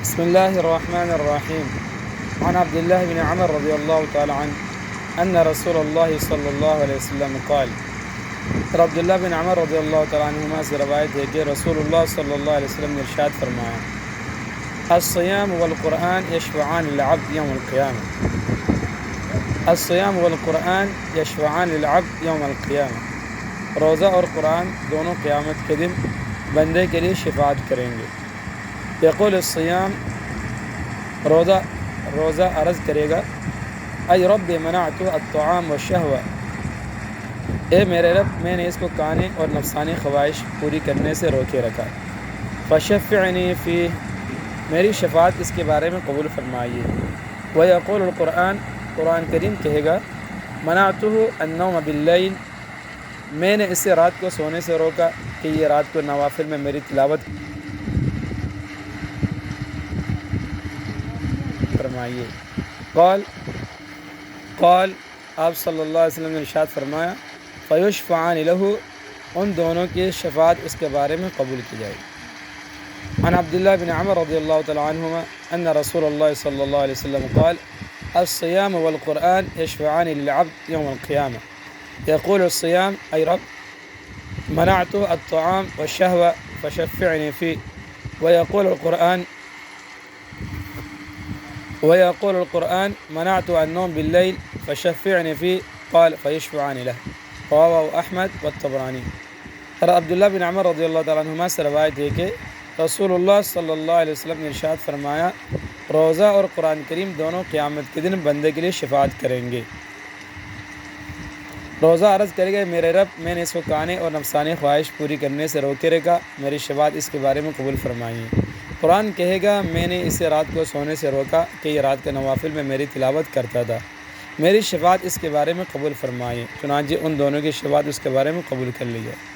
بسم الله الرحمن الرحيم. عن عبد الله بن عمر رضي الله تعالى عنه أن رسول الله صلى الله عليه وسلم قال. عبداللہ بن عمر رضی اللہ تعالیٰ عنہما سے روایت ہے کہ رسول اللہ صلی اللہ علیہ وسلم نے ارشاد فرمایا: الصیام والقرآن یشفعان للعبد یوم القیامہ. الصیام والقرآن یشفعان للعبد یوم القیامہ. روزہ اور قرآن دونوں قیامت کے دن بندے کے لیے شفاعت کریں گے. یقول الصیام، روزہ عرض کرے گا: ای رب منعت الطعام والشہوہ، اے میرے رب میں نے اس کو کھانے اور نفسانی خواہش پوری کرنے سے روکے رکھا. فشفعنی فیہ، میری شفاعت اس کے بارے میں قبول فرمائیے. ویقول القرآن، قرآن کریم کہے گا: منعتہ النوم باللیل، میں نے اسے رات کو سونے سے روکا کہ یہ رات کو نوافل میں میری تلاوت فرمائیے. قال آپ صلی اللہ علیہ وسلم نے ارشاد فرمایا: فیشفعان لہ، ان دونوں کی شفاعت اس کے بارے میں قبول کی جائے. عن عبداللہ بن عمر رضی اللہ تعالیٰ عنہما ان رسول اللہ صلی اللہ علیہ وسلم قال: الصیام والقرآن یشفعان للعبد یوم القیامہ. یقول الصیام: ای رب منعت الطعام والشہوہ فشفعنی فیہ. ويقول القرآن منعت النوم بالليل فشفعني فيه. قال فيشفعان له. رواه احمد والطبرانی. عبداللہ بن عمر رضی اللہ تعالیٰ عنہما سے روایت ہے کہ رسول اللہ صلی اللہ علیہ وسلم نے ارشاد فرمایا: روزہ اور قرآن کریم دونوں قیامت کے دن بندے کے لیے شفاعت کریں گے. روزہ عرض کرے گا: میرے رب میں نے اس کو کھانے اور نفسانی خواہش پوری کرنے سے روکے رکھا، میری شفاعت اس کے بارے میں قبول فرمائیے. قرآن کہے گا: میں نے اسے رات کو سونے سے روکا کہ یہ رات کے نوافل میں میری تلاوت کرتا تھا، میری شفاعت اس کے بارے میں قبول فرمائیے. چنانچہ ان دونوں کی شفاعت اس کے بارے میں قبول کر لی جائے.